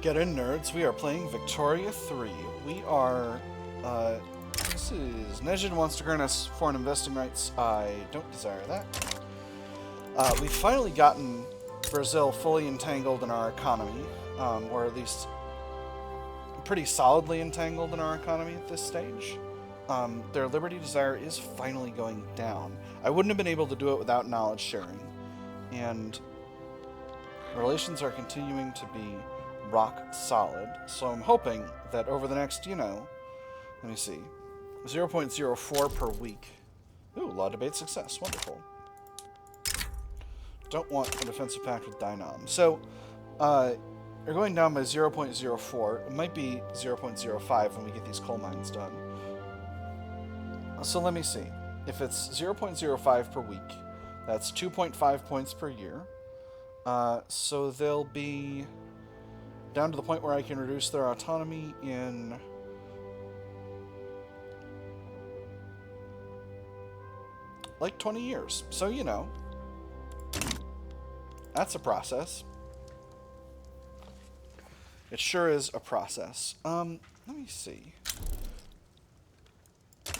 Get in, nerds. We are playing Victoria 3. We are, this is Nejid wants to grant us foreign investing rights. I don't desire that. We've finally gotten Brazil fully entangled in our economy, or at least pretty solidly entangled in our economy at this stage. Their liberty desire is finally going down. I wouldn't have been able to do it without knowledge sharing. And relations are continuing to be rock solid, so I'm hoping that over the next, let me see, 0.04 per week. Ooh, law debate success. Wonderful. Don't want a defensive pact with Dynam. So, they're going down by 0.04. It might be 0.05 when we get these coal mines done. So let me see. If it's 0.05 per week, that's 2.5 points per year. So they'll be down to the point where I can reduce their autonomy in like 20 years. So, that's a process. It sure is a process. Let me see.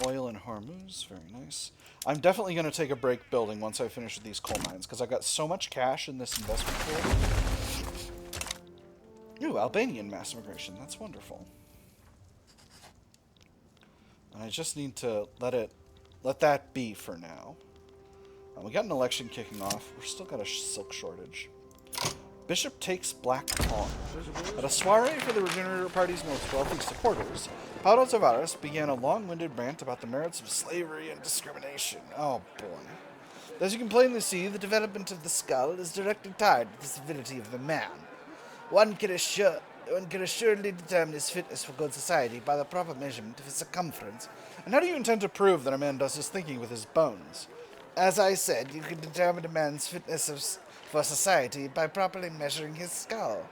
Oil in Hormuz, very nice. I'm definitely going to take a break building once I finish with these coal mines, because I've got so much cash in this investment pool. Ooh, Albanian mass immigration. That's wonderful. And I just need to let that be for now. We got an election kicking off. We've still got a silk shortage. Bishop takes Black Pawn. At a soiree for the Regenerator Party's most wealthy supporters, Paulo Tavares began a long-winded rant about the merits of slavery and discrimination. Oh, boy. As you can plainly see, the development of the skull is directly tied to the civility of the man. One can assuredly determine his fitness for good society by the proper measurement of his circumference. And how do you intend to prove that a man does his thinking with his bones? As I said, you can determine a man's fitness for society by properly measuring his skull.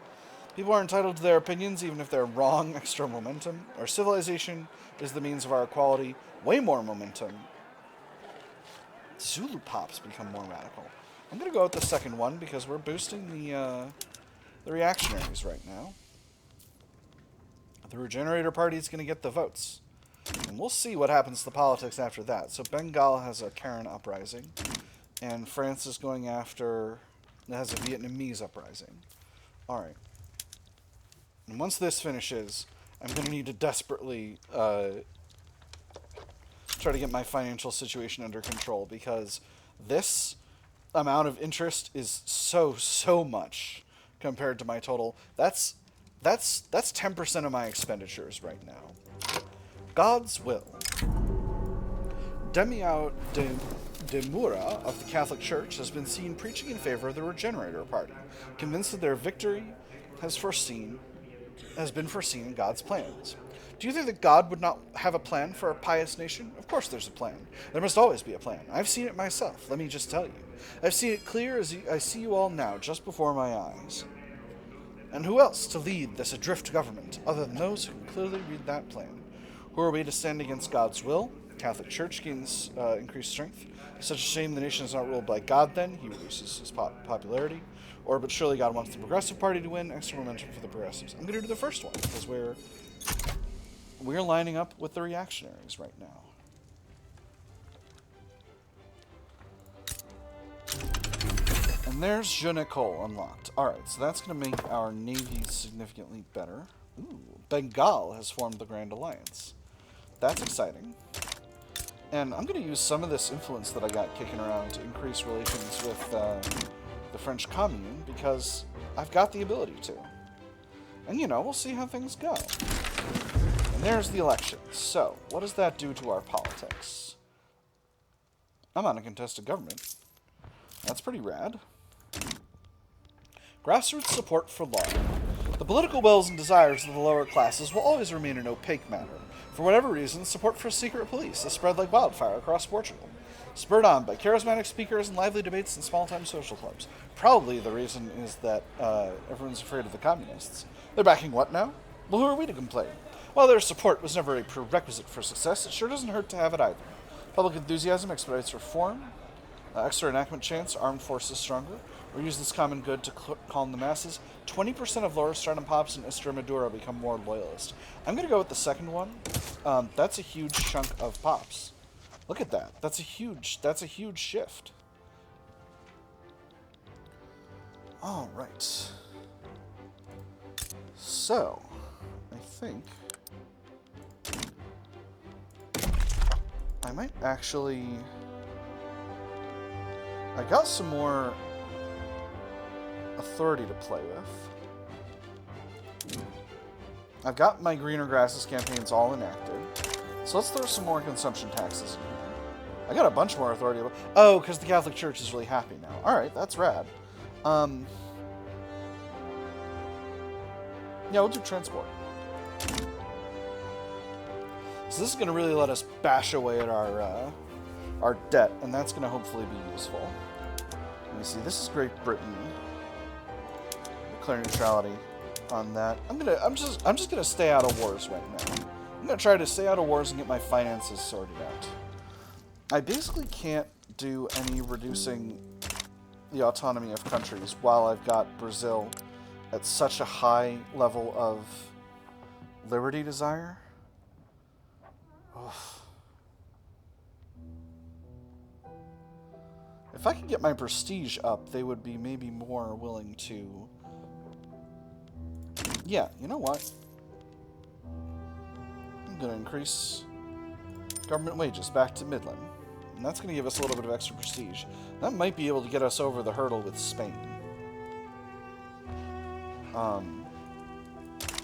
People are entitled to their opinions even if they're wrong. Extra momentum. Our civilization is the means of our equality. Way more momentum. Zulu pops become more radical. I'm going to go with the second one because we're boosting the reactionaries right now. The Regenerator Party is going to get the votes. And we'll see what happens to the politics after that. So Bengal has a Karen uprising. And France is going after... It has a Vietnamese uprising. Alright. And once this finishes, I'm going to need to desperately try to get my financial situation under control, because this amount of interest is so much compared to my total. That's 10% of my expenditures right now. God's will. Demiao de Moura of the Catholic Church has been seen preaching in favor of the Regenerator Party, convinced that their victory has been foreseen in God's plans. Do you think that God would not have a plan for a pious nation? Of course there's a plan. There must always be a plan. I've seen it myself, let me just tell you. I've seen it clear as I see you all now, just before my eyes. And who else to lead this adrift government, other than those who can clearly read that plan? Who are we to stand against God's will? Catholic Church gains increased strength. It's such a shame the nation is not ruled by God then. He reduces his popularity. Or, but surely God wants the Progressive Party to win. Extra momentum for the Progressives. I'm going to do the first one, because we're lining up with the reactionaries right now. And there's Je ne Cole unlocked. Alright, so that's going to make our navy significantly better. Ooh, Bengal has formed the Grand Alliance. That's exciting. And I'm going to use some of this influence that I got kicking around to increase relations with the French Commune, because I've got the ability to. And, we'll see how things go. And there's the election. So, what does that do to our politics? I'm on a contested government. That's pretty rad. Grassroots support for law. The political wills and desires of the lower classes will always remain an opaque matter. For whatever reason, support for secret police has spread like wildfire across Portugal, spurred on by charismatic speakers and lively debates in small-time social clubs. Probably the reason is that everyone's afraid of the communists. They're backing what now? Well, who are we to complain? While their support was never a prerequisite for success, it sure doesn't hurt to have it either. Public enthusiasm expedites reform. Extra enactment chance, armed forces stronger. or use this common good to calm the masses. 20% of lower stratum pops in Extremadura become more loyalist. I'm going to go with the second one. That's a huge chunk of pops. Look at that. That's a huge shift. All right. So, I think I might actually... I got some more authority to play with. I've got my greener grasses campaigns all enacted. So let's throw some more consumption taxes in here. I got a bunch more authority. Oh, because the Catholic Church is really happy now. Alright, that's rad. Yeah, we'll do transport. So this is going to really let us bash away at our debt, and that's going to hopefully be useful. Let me see. This is Great Britain. Declare neutrality on that. I'm just gonna stay out of wars right now. I'm gonna try to stay out of wars and get my finances sorted out. I basically can't do any reducing the autonomy of countries while I've got Brazil at such a high level of liberty desire. Oof. If I could get my prestige up, they would be maybe more willing to... Yeah, you know what? I'm going to increase government wages back to Midland. And that's going to give us a little bit of extra prestige. That might be able to get us over the hurdle with Spain.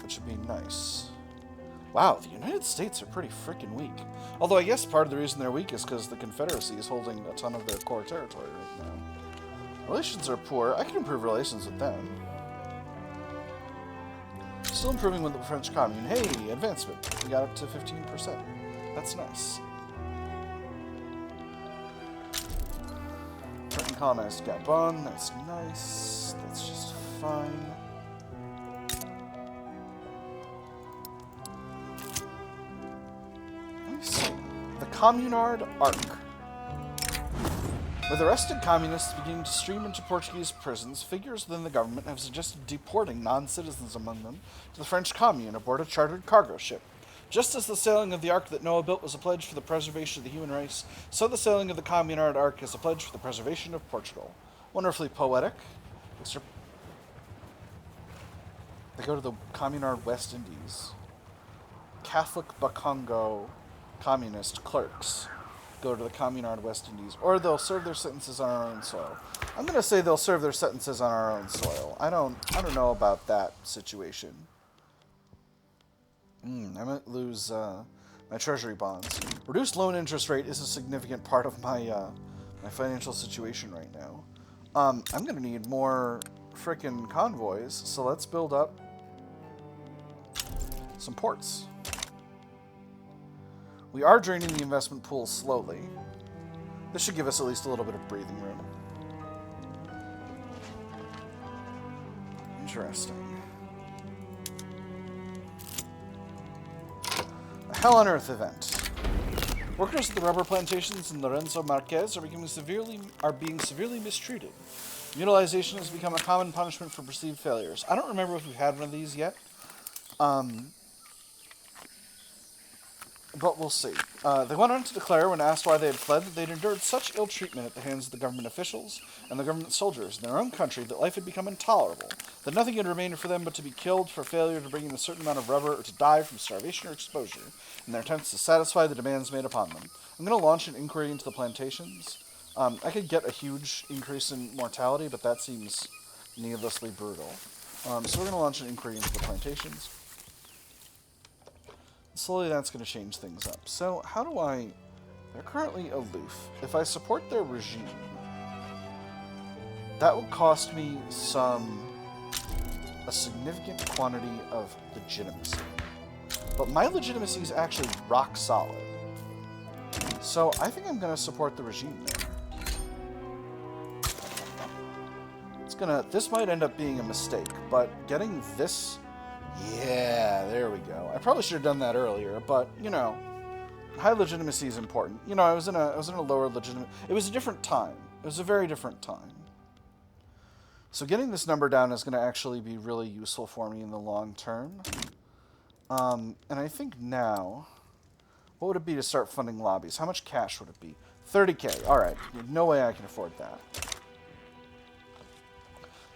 Which would be nice. Wow, the United States are pretty freaking weak. Although I guess part of the reason they're weak is because the Confederacy is holding a ton of their core territory right now. Relations are poor. I can improve relations with them. Still improving with the French Commune. Hey, advancement. We got up to 15%. That's nice. Britain colonized Gabon. That's nice. That's just fine. Communard Arc. With arrested communists beginning to stream into Portuguese prisons, figures within the government have suggested deporting non-citizens among them to the French Commune aboard a chartered cargo ship. Just as the sailing of the Ark that Noah built was a pledge for the preservation of the human race, so the sailing of the Communard Arc is a pledge for the preservation of Portugal. Wonderfully poetic. They go to the Communard West Indies. Catholic Bakongo communist clerks go to the Communard West Indies, or they'll serve their sentences on our own soil. I'm going to say they'll serve their sentences on our own soil. I don't know about that situation. I might lose my treasury bonds. Reduced loan interest rate is a significant part of my my financial situation right now. I'm going to need more frickin' convoys, so let's build up some ports. We are draining the investment pool slowly. This should give us at least a little bit of breathing room. Interesting. A Hell on Earth event. Workers at the rubber plantations in Lorenzo Marquez are being severely mistreated. Mutilization has become a common punishment for perceived failures. I don't remember if we've had one of these yet. But we'll see. They went on to declare, when asked why they had fled, that they'd endured such ill treatment at the hands of the government officials and the government soldiers in their own country that life had become intolerable, that nothing had remained for them but to be killed for failure to bring in a certain amount of rubber or to die from starvation or exposure in their attempts to satisfy the demands made upon them. I'm going to launch an inquiry into the plantations. I could get a huge increase in mortality, but that seems needlessly brutal. So we're going to launch an inquiry into the plantations. Slowly that's going to change things up. So how do I... They're currently aloof. If I support their regime, that would cost me a significant quantity of legitimacy. But my legitimacy is actually rock solid. So I think I'm going to support the regime there. This might end up being a mistake, but getting this... Yeah, there we go. I probably should have done that earlier, but, you know, high legitimacy is important. You know, I was in a lower legitimate... It was a different time. It was a very different time. So getting this number down is going to actually be really useful for me in the long term. And I think now, what would it be to start funding lobbies? How much cash would it be? 30K. All right. No way I can afford that.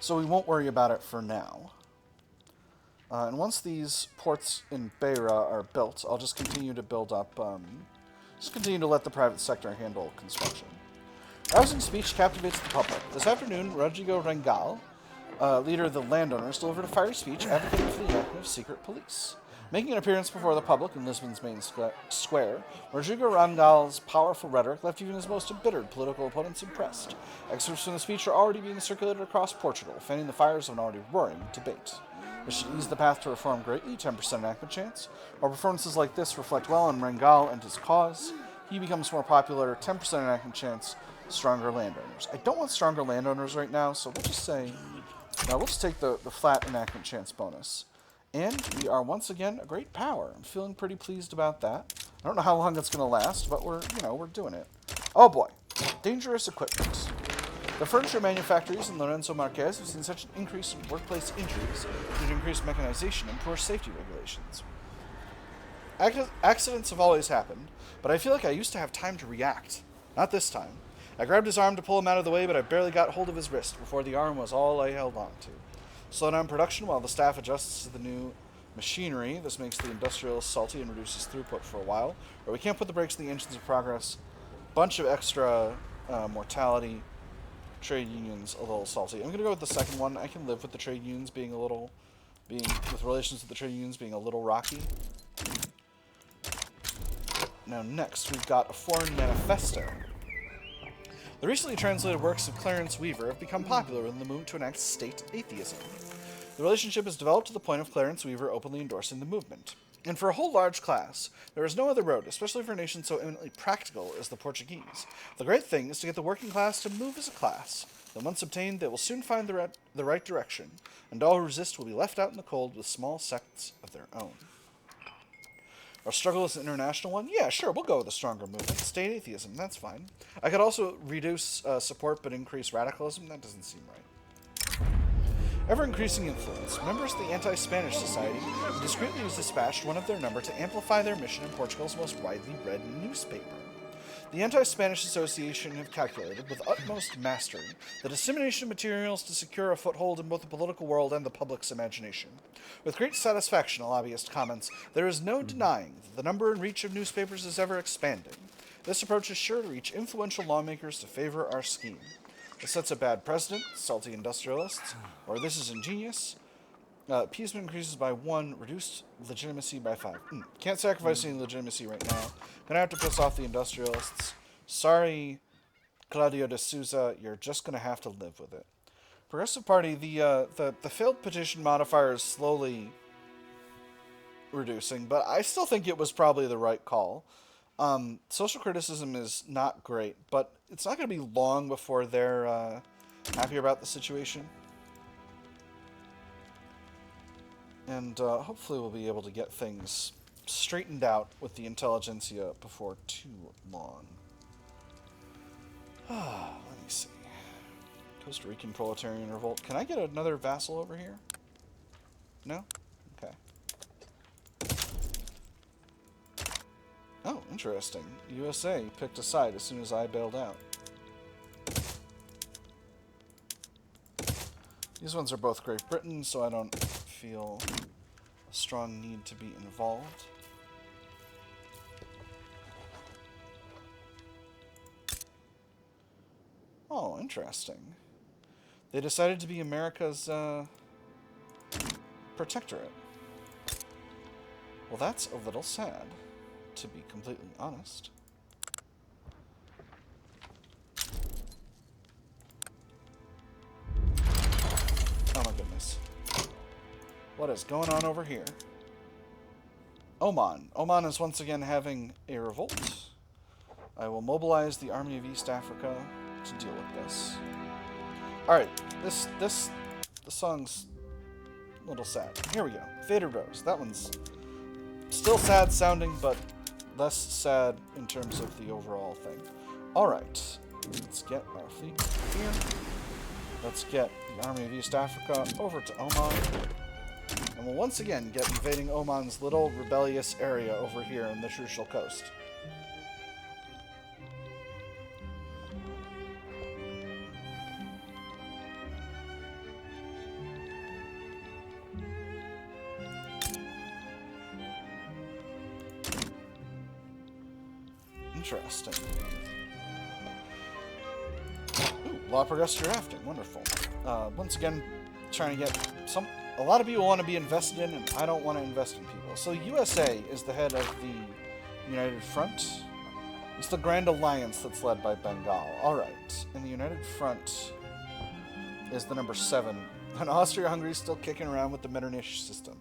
So we won't worry about it for now. And once these ports in Beira are built, I'll just continue to build up, just continue to let the private sector handle construction. Rousing speech captivates the public. This afternoon, Rodrigo Rangal, leader of the landowners, delivered a fiery speech advocating for the enactment of secret police. Making an appearance before the public in Lisbon's main square, Rodrigo Rangal's powerful rhetoric left even his most embittered political opponents impressed. Excerpts from the speech are already being circulated across Portugal, fanning the fires of an already roaring debate. This should ease the path to reform greatly, 10% enactment chance. While performances like this reflect well on Rangal and his cause, he becomes more popular, 10% enactment chance, stronger landowners. I don't want stronger landowners right now, so we'll just say, we'll just take the flat enactment chance bonus. And we are once again a great power. I'm feeling pretty pleased about that. I don't know how long it's going to last, but we're doing it. Oh boy, dangerous equipment. The furniture manufacturers in Lorenzo Marquez have seen such an increase in workplace injuries due to increased mechanization and poor safety regulations. Accidents have always happened, but I feel like I used to have time to react. Not this time. I grabbed his arm to pull him out of the way, but I barely got hold of his wrist before the arm was all I held on to. Slow down production while the staff adjusts to the new machinery. This makes the industrial salty and reduces throughput for a while, or we can't put the brakes on the engines of progress. Bunch of extra mortality. Trade unions a little salty. I'm going to go with the second one. I can live with the trade unions with relations with the trade unions being a little rocky. Now next, we've got a foreign manifesto. The recently translated works of Clarence Weaver have become popular in the movement to enact state atheism. The relationship has developed to the point of Clarence Weaver openly endorsing the movement. And for a whole large class, there is no other road, especially for a nation so eminently practical as the Portuguese. The great thing is to get the working class to move as a class. Then once obtained, they will soon find the right direction, and all who resist will be left out in the cold with small sects of their own. Our struggle is an international one? Yeah, sure, we'll go with a stronger movement. State atheism, that's fine. I could also reduce support but increase radicalism. That doesn't seem right. Ever-increasing influence. Members of the Anti-Spanish Society discreetly dispatched one of their number to amplify their mission in Portugal's most widely read newspaper. The Anti-Spanish Association have calculated, with utmost mastery, the dissemination of materials to secure a foothold in both the political world and the public's imagination. With great satisfaction, a lobbyist comments, there is no denying that the number and reach of newspapers is ever expanding. This approach is sure to reach influential lawmakers to favor our scheme. This sets a bad precedent, salty industrialists, or this is ingenious. Appeasement increases by 1, reduced legitimacy by 5. Can't sacrifice any legitimacy right now. Gonna have to piss off the industrialists. Sorry, Claudio de Souza, you're just gonna have to live with it. Progressive Party, the failed petition modifier is slowly reducing, but I still think it was probably the right call. Social criticism is not great, but it's not gonna be long before they're happy about the situation. And hopefully we'll be able to get things straightened out with the intelligentsia before too long. Let me see. Costa Rican proletarian revolt. Can I get another vassal over here? No? Okay. Oh, interesting. USA picked a side as soon as I bailed out. These ones are both Great Britain, so I don't feel a strong need to be involved. Oh, interesting. They decided to be America's protectorate. Well, that's a little sad, to be completely honest. Oh my goodness. What is going on over here? Oman. Oman is once again having a revolt. I will mobilize the army of East Africa to deal with this. Alright, the song's a little sad. Here we go. Faded Rose. That one's still sad sounding, but less sad in terms of the overall thing. Alright, let's get our fleet here. Let's get the Army of East Africa over to Oman. And we'll once again get invading Oman's little rebellious area over here in the Trucial Coast. Interesting. Ooh, law progressed drafting. Wonderful. Once again, trying to get a lot of people want to be invested in, and I don't want to invest in people. So USA is the head of the United Front. It's the Grand Alliance that's led by Bengal. Alright. And the United Front is the number 7. And Austria-Hungary's still kicking around with the Metternich system.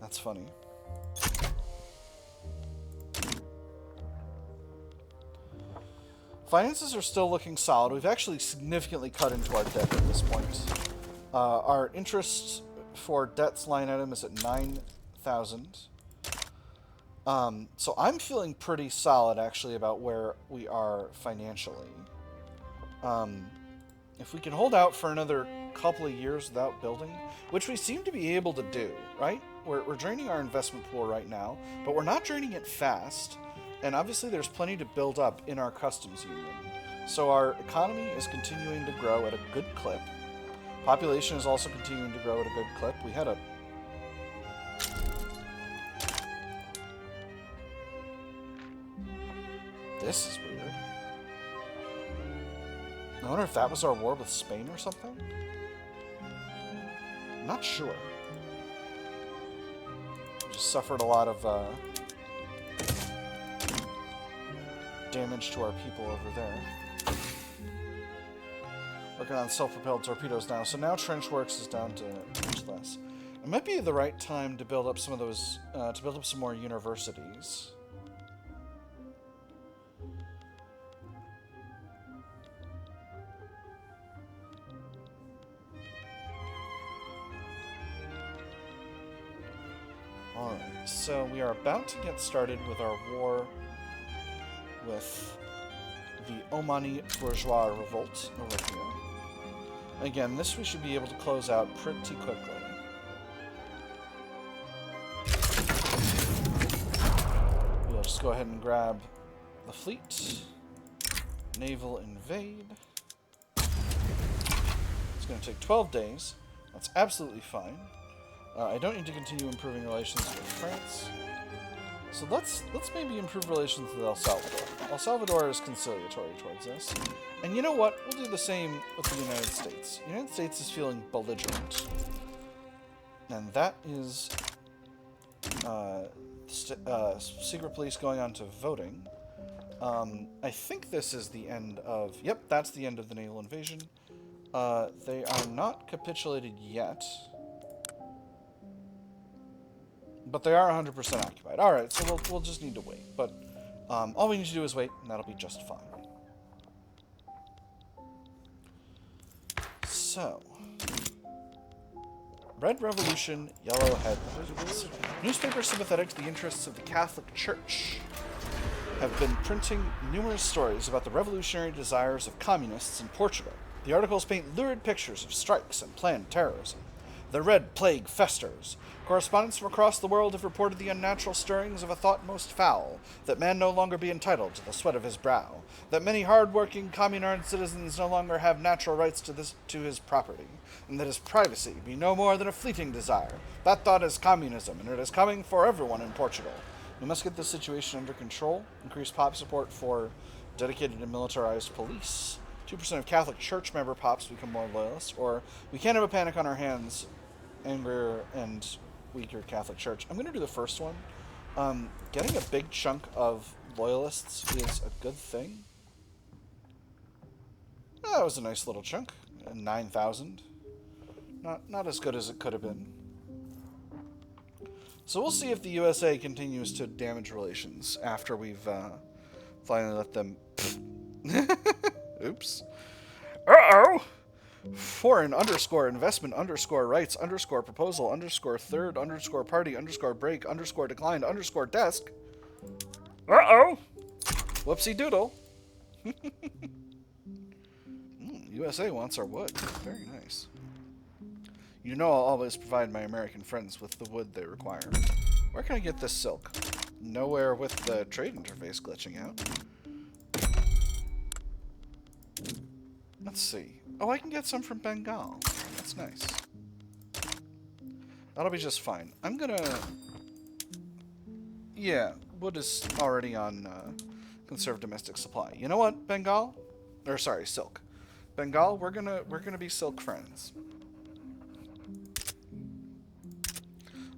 That's funny. Finances are still looking solid. We've actually significantly cut into our debt at this point. Our interest for debts line item is at 9,000. So I'm feeling pretty solid, actually, about where we are financially. If we can hold out for another couple of years without building, which we seem to be able to do, right? We're draining our investment pool right now, but we're not draining it fast. And obviously there's plenty to build up in our customs union. So our economy is continuing to grow at a good clip. Population is also continuing to grow at a good clip. We had a... This is weird. I wonder if that was our war with Spain or something? I'm not sure. We just suffered a lot of damage to our people over there. Working on self-propelled torpedoes now. So now trench works is down to much less. It might be the right time to build up some of those, to build up some more universities. Alright, so we are about to get started with our war with the Omani bourgeois revolt over here. Again, this we should be able to close out pretty quickly. We'll just go ahead and grab the fleet. Naval invade. It's going to take 12 days. That's absolutely fine. I don't need to continue improving relations with France. So let's maybe improve relations with El Salvador. El Salvador is conciliatory towards us. And you know what? We'll do the same with the United States. The United States is feeling belligerent. And that is secret police going on to voting. I think this is the end of... Yep, that's the end of the naval invasion. They are not capitulated yet. But they are 100% occupied. Alright, so we'll just need to wait. But all we need to do is wait, and that'll be just fine. So, Red Revolution, Yellow Headlines. Newspapers sympathetic to the interests of the Catholic Church have been printing numerous stories about the revolutionary desires of communists in Portugal. The articles paint lurid pictures of strikes and planned terrorism. The Red Plague festers. Correspondents from across the world have reported the unnatural stirrings of a thought most foul, that man no longer be entitled to the sweat of his brow, that many hard-working, communard citizens no longer have natural rights to his property, and that his privacy be no more than a fleeting desire. That thought is communism, and it is coming for everyone in Portugal. We must get this situation under control, increase pop support for dedicated and militarized police. 2% of Catholic Church member pops become more loyalists, or we can't have a panic on our hands, angrier and weaker Catholic Church. I'm going to do the first one. Getting a big chunk of loyalists is a good thing. That was a nice little chunk. 9,000. Not as good as it could have been. So we'll see if the USA continues to damage relations after we've finally let them... Oops. Uh-oh! Foreign _ investment _ rights _ proposal _ third _ party _ break _ declined _ desk. Uh-oh! Whoopsie doodle. USA wants our wood. Very nice. You know I'll always provide my American friends with the wood they require. Where can I get this silk? Nowhere with the trade interface glitching out. Let's see. Oh, I can get some from Bengal. That's nice. That'll be just fine. I'm gonna... Yeah, wood is already on conserved domestic supply. You know what, Bengal? Or sorry, silk. Bengal, we're gonna be silk friends.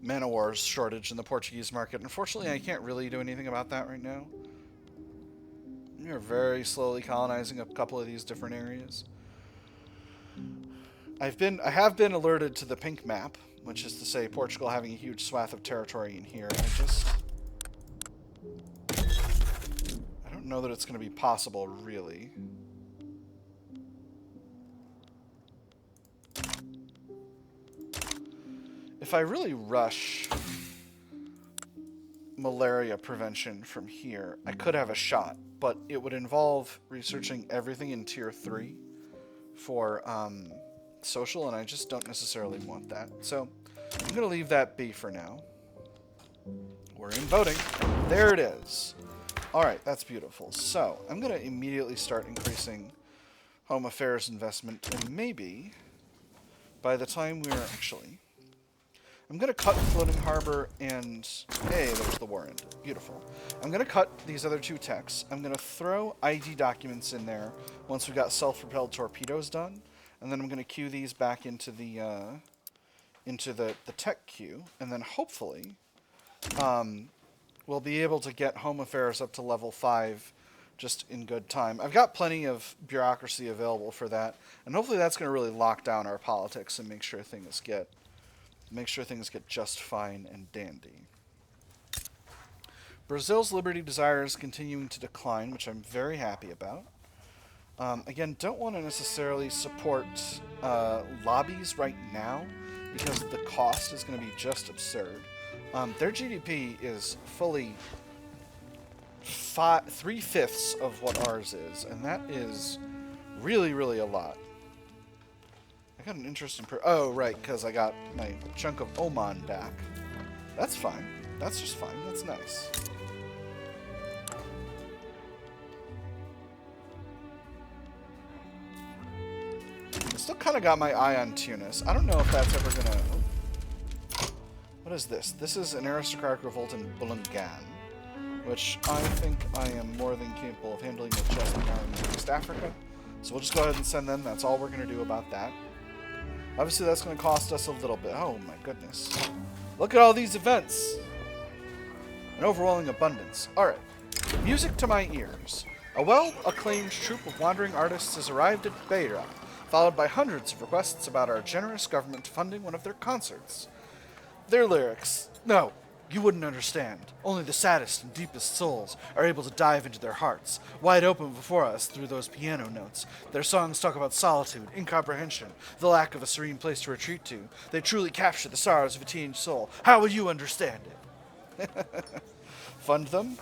Man o' war's shortage in the Portuguese market. Unfortunately, I can't really do anything about that right now. We're very slowly colonizing a couple of these different areas. I have been alerted to the pink map, which is to say Portugal having a huge swath of territory in here. I don't know that it's going to be possible, really. If I really rush malaria prevention from here, I could have a shot, but it would involve researching everything in Tier 3 for social, and I just don't necessarily want that. So I'm going to leave that be for now. We're in voting. There it is. Alright, that's beautiful. So I'm going to immediately start increasing home affairs investment, and maybe by the time we're actually... I'm going to cut Floating Harbor and... Hey, there's the war end. Beautiful. I'm going to cut these other two techs. I'm going to throw ID documents in there once we've got self-propelled torpedoes done. And then I'm going to queue these back into the tech queue. And then hopefully we'll be able to get home affairs up to level 5 just in good time. I've got plenty of bureaucracy available for that. And hopefully that's going to really lock down our politics and make sure things get just fine and dandy. Brazil's liberty desire is continuing to decline, which I'm very happy about. Again, don't want to necessarily support lobbies right now because the cost is going to be just absurd. Their GDP is fully 3/5 of what ours is, and that is really, really a lot. I got an interesting... Oh, right, because I got my chunk of Oman back. That's fine. That's just fine. That's nice. I still kind of got my eye on Tunis. I don't know if that's ever gonna... What is this? This is an aristocratic revolt in Braganca, which I think I am more than capable of handling with just the army in East Africa. So we'll just go ahead and send them. That's all we're going to do about that. Obviously, that's going to cost us a little bit. Oh, my goodness. Look at all these events. An overwhelming abundance. All right. Music to my ears. A well-acclaimed troupe of wandering artists has arrived at Beira, followed by hundreds of requests about our generous government funding one of their concerts. Their lyrics. No, you wouldn't understand. Only the saddest and deepest souls are able to dive into their hearts, wide open before us through those piano notes. Their songs talk about solitude, incomprehension, the lack of a serene place to retreat to. They truly capture the sorrows of a teenage soul. How would you understand it? Fund them.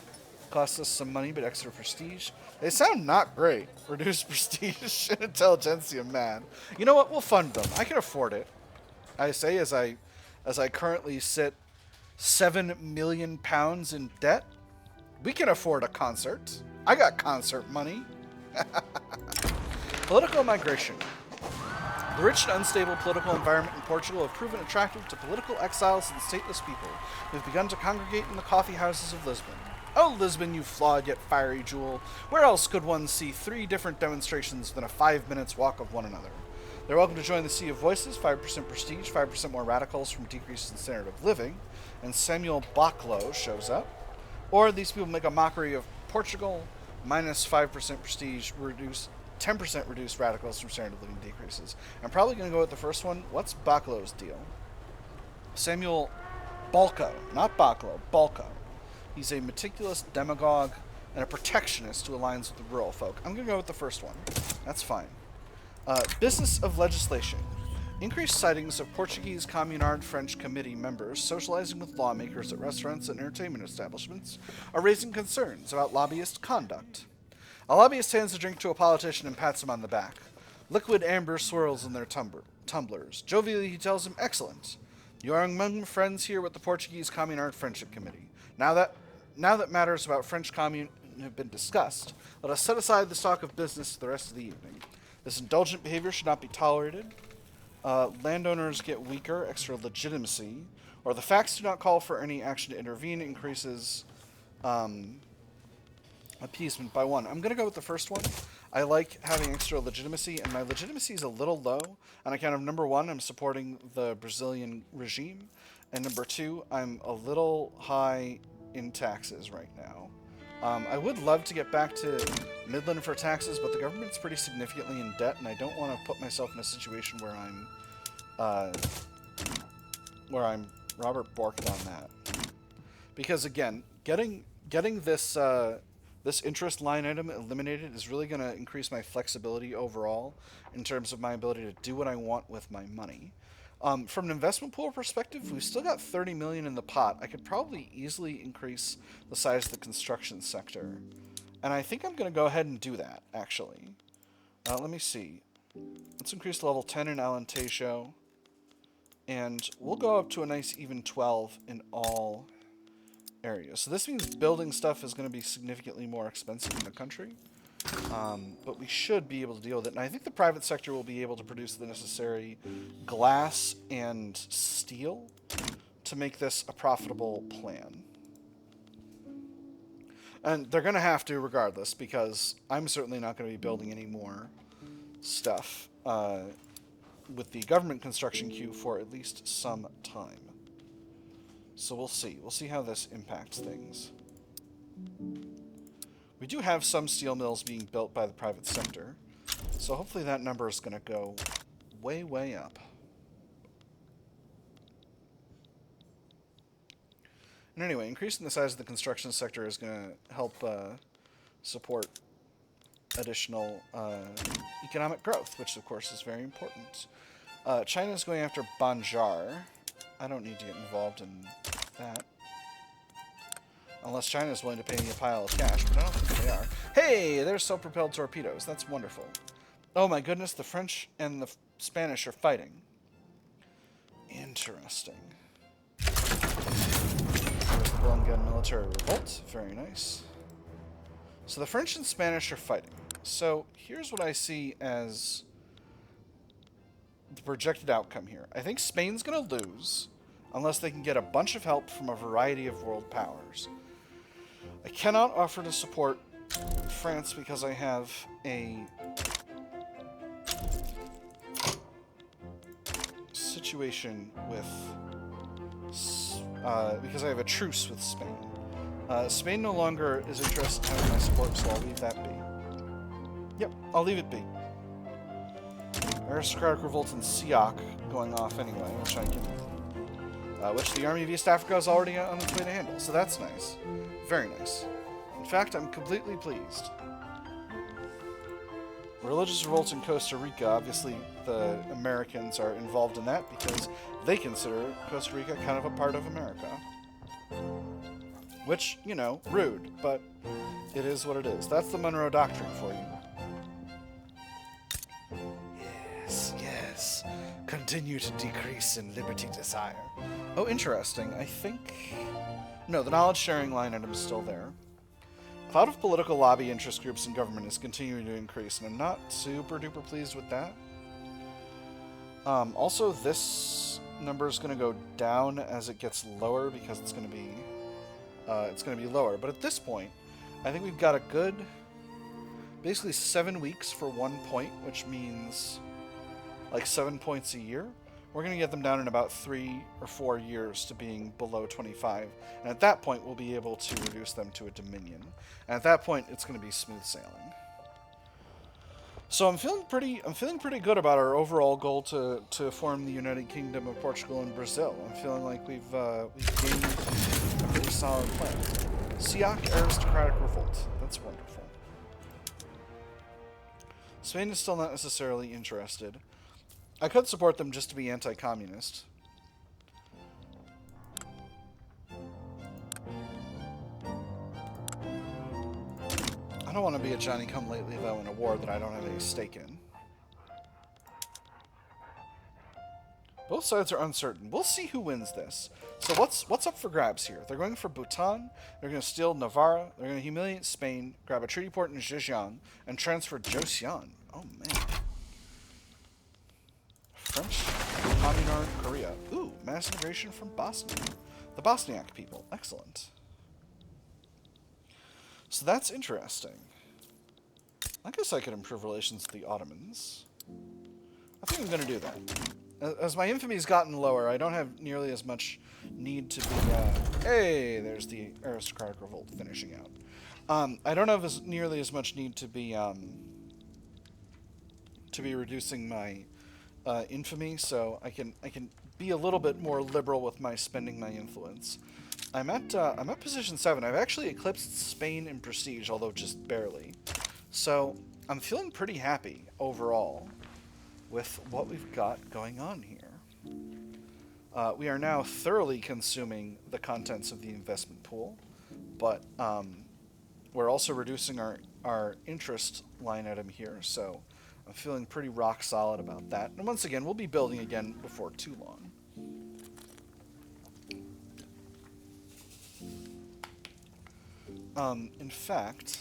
Costs us some money, but extra prestige. They sound not great. Reduced prestige and intelligentsia, man. You know what? We'll fund them. I can afford it. I say as I currently sit 7 million pounds in debt. We can afford a concert. I got concert money. Political migration. The rich and unstable political environment in Portugal have proven attractive to political exiles and stateless people who have begun to congregate in the coffee houses of Lisbon. Oh, Lisbon, you flawed yet fiery jewel. Where else could one see 3 different demonstrations within a 5 minutes walk of one another? They're welcome to join the Sea of Voices, 5% prestige, 5% more radicals from decreases in standard of living, and Samuel Baclo shows up. Or these people make a mockery of Portugal, minus 5% prestige, 10% reduced radicals from standard of living decreases. I'm probably going to go with the first one. What's Baclo's deal? Samuel Balco, not Baclo, Balco. He's a meticulous demagogue and a protectionist who aligns with the rural folk. I'm going to go with the first one. That's fine. Business of legislation. Increased sightings of Portuguese Communard French Committee members socializing with lawmakers at restaurants and entertainment establishments are raising concerns about lobbyist conduct. A lobbyist hands a drink to a politician and pats him on the back. Liquid amber swirls in their tumblers. Jovially, he tells him, "Excellent. You are among friends here with the Portuguese Communard Friendship Committee. Now that matters about French commune have been discussed, let us set aside the talk of business for the rest of the evening. This indulgent behavior should not be tolerated. Landowners get weaker, extra legitimacy, or the facts do not call for any action to intervene, increases appeasement by 1. I'm going to go with the first one. I like having extra legitimacy, and my legitimacy is a little low on account of, number 1, I'm supporting the Brazilian regime, and number 2, I'm a little high in taxes right now. I would love to get back to Midland for taxes, but the government's pretty significantly in debt, and I don't want to put myself in a situation where I'm Robert Borked on that. Because again, getting this this interest line item eliminated is really going to increase my flexibility overall in terms of my ability to do what I want with my money. From an investment pool perspective, we've still got 30 million in the pot. I could probably easily increase the size of the construction sector. And I think I'm going to go ahead and do that, actually. Let me see. Let's increase level 10 in Alentejo. And we'll go up to a nice even 12 in all areas. So this means building stuff is going to be significantly more expensive in the country. But we should be able to deal with it. And I think the private sector will be able to produce the necessary glass and steel to make this a profitable plan. And they're going to have to regardless, because I'm certainly not going to be building any more stuff with the government construction queue for at least some time. So we'll see. We'll see how this impacts things. We do have some steel mills being built by the private sector, so hopefully that number is going to go way, way up. And anyway, increasing the size of the construction sector is going to help support additional economic growth, which of course is very important. China is going after Banjar. I don't need to get involved in that. Unless China is willing to pay me a pile of cash, but I don't think they are. Hey, there's self-propelled torpedoes. That's wonderful. Oh my goodness, the French and the Spanish are fighting. Interesting. There's the Braganca military revolt. Very nice. So the French and Spanish are fighting. So here's what I see as the projected outcome here. I think Spain's going to lose unless they can get a bunch of help from a variety of world powers. I cannot offer to support France because I have a situation with... because I have a truce with Spain. Spain no longer is interested in having my support, so I'll leave that be. Yep, I'll leave it be. Aristocratic revolt in Siak going off anyway, which I can... which the Army of East Africa is already on its way to handle, so that's nice. Very nice. In fact, I'm completely pleased. Religious revolts in Costa Rica, obviously the Americans are involved in that because they consider Costa Rica kind of a part of America. Which, you know, rude, but it is what it is. That's the Monroe Doctrine for you. Yes, yes. Continue to decrease in liberty desire. Oh, interesting. I think... No, the knowledge sharing line item is still there. Cloud of political lobby interest groups in government is continuing to increase, and I'm not super duper pleased with that. Also, this number is going to go down as it gets lower because it's going to be lower. But at this point, I think we've got a good, basically 7 weeks for 1 point, which means like 7 points a year. We're going to get them down in about 3 or 4 years to being below 25. And at that point, we'll be able to reduce them to a dominion. And at that point, it's going to be smooth sailing. So I'm feeling pretty good about our overall goal to form the United Kingdom of Portugal and Brazil. I'm feeling like we've gained a pretty solid plan. Siak Aristocratic Revolt. That's wonderful. Spain is still not necessarily interested. I could support them just to be anti-communist. I don't want to be a Johnny-come-lately, though, in a war that I don't have any stake in. Both sides are uncertain. We'll see who wins this. So what's up for grabs here? They're going for Bhutan. They're going to steal Navarra. They're going to humiliate Spain, grab a treaty port in Zhejiang, and transfer Joseon. Oh, man. French, Communard, Korea. Ooh, mass immigration from Bosnia. The Bosniak people. Excellent. So that's interesting. I guess I could improve relations with the Ottomans. I think I'm going to do that. As my infamy's gotten lower, I don't have nearly as much need to be... hey, there's the aristocratic revolt finishing out. I don't have nearly as much need to be reducing my infamy, so I can be a little bit more liberal with my spending my influence. I'm at position 7. I've actually eclipsed Spain in prestige, although just barely. So I'm feeling pretty happy overall with what we've got going on here. We are now thoroughly consuming the contents of the investment pool, but we're also reducing our interest line item here, so I'm feeling pretty rock solid about that. And once again, we'll be building again before too long. In fact,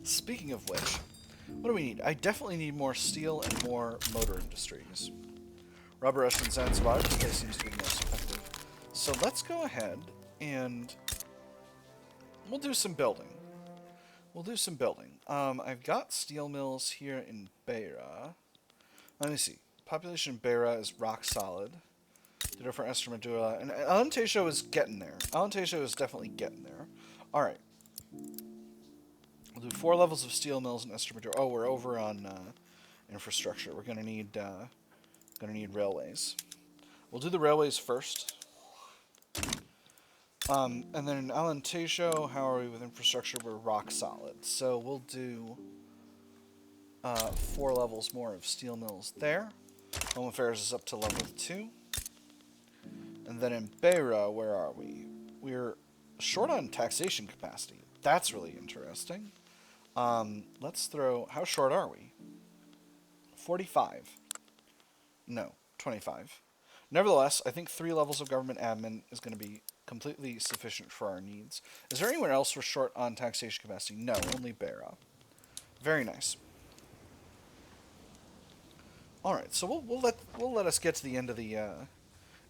speaking of which, what do we need? I definitely need more steel and more motor industries. Rubber Rush and Zanzibar, this place seems to be the most effective. So let's go ahead and we'll do some building. I've got steel mills here in Beira. Let me see. Population in Beira is rock solid. Ditto for Estremadura. And Alentejo is getting there. Alentejo is definitely getting there. Alright. We'll do 4 levels of steel mills in Estremadura. Oh, we're over on infrastructure. We're gonna need railways. We'll do the railways first. And then in Alentejo, how are we with infrastructure? We're rock solid. So we'll do 4 levels more of steel mills there. Home Affairs is up to level 2. And then in Beira, where are we? We're short on taxation capacity. That's really interesting. Let's throw... How short are we? 45. No, 25. Nevertheless, I think 3 levels of government admin is going to be completely sufficient for our needs. Is there anywhere else we're short on taxation capacity? No, only Beira. Very nice. All right, so we'll let us get to the end of the year,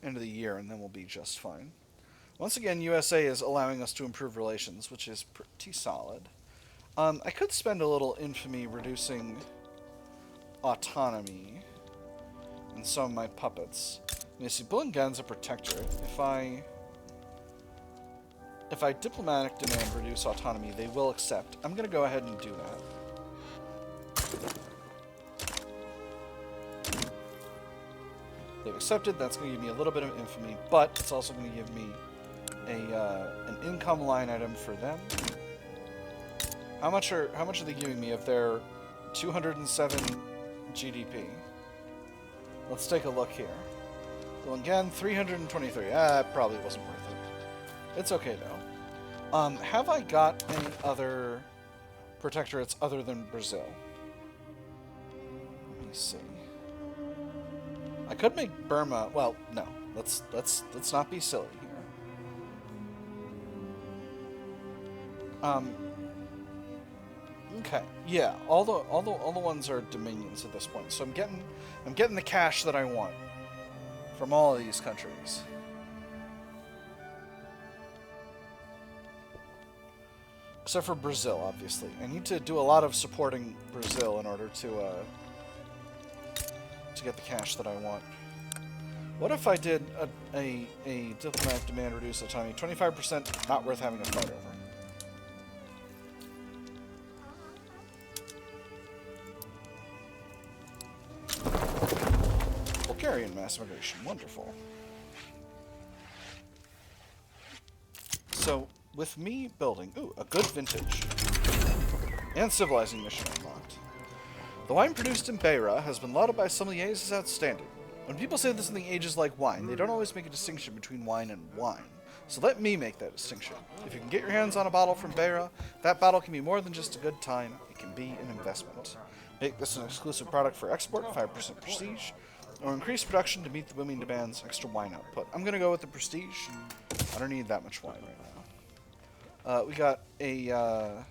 and then we'll be just fine. Once again, USA is allowing us to improve relations, which is pretty solid. I could spend a little infamy reducing autonomy in some of my puppets. Let me see, Braganca protectorate. If I diplomatic demand reduce autonomy, they will accept. I'm going to go ahead and do that. They've accepted. That's going to give me a little bit of infamy, but it's also going to give me an income line item for them. How much are they giving me of their 207 GDP? Let's take a look here. Well, again, 323. It probably wasn't worth it. It's okay though. Have I got any other protectorates other than Brazil? Let me see. I could make Burma. Well, no. Let's not be silly here. Okay. Yeah. All the ones are dominions at this point. So I'm getting the cash that I want from all of these countries. Except for Brazil, obviously. I need to do a lot of supporting Brazil in order to get the cash that I want. What if I did a diplomatic demand reduce autonomy? 25% not worth having a fight over. Bulgarian mass immigration. Wonderful. So, with me building... Ooh, a good vintage. And civilizing mission unlocked. The wine produced in Beira has been lauded by sommeliers as outstanding. When people say that something ages like wine, they don't always make a distinction between wine and wine. So let me make that distinction. If you can get your hands on a bottle from Beira, that bottle can be more than just a good time. It can be an investment. Make this an exclusive product for export, 5% prestige. Or increase production to meet the booming demands, extra wine output. I'm going to go with the prestige. I don't need that much wine right now. We got an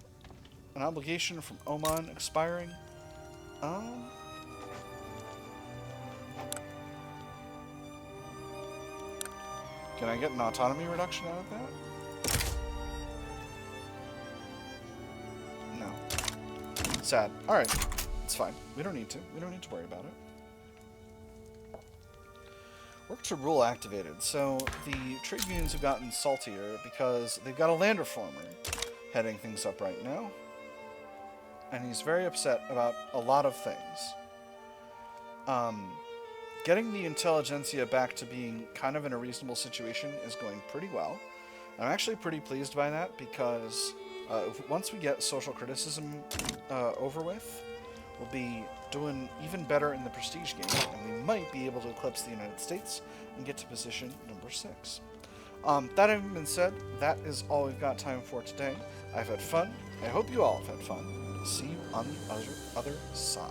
obligation from Oman expiring. Can I get an autonomy reduction out of that? No. Sad. Alright. It's fine. We don't need to. We don't need to worry about it. Work to rule activated. So the trade unions have gotten saltier because they've got a land reformer heading things up right now. And he's very upset about a lot of things. Getting the intelligentsia back to being kind of in a reasonable situation is going pretty well. I'm actually pretty pleased by that because once we get social criticism over with, we'll be doing even better in the prestige game, and we might be able to eclipse the United States and get to position number 6. That having been said, that is all we've got time for today. I've had fun. I hope you all have had fun. And we'll see you on the other side.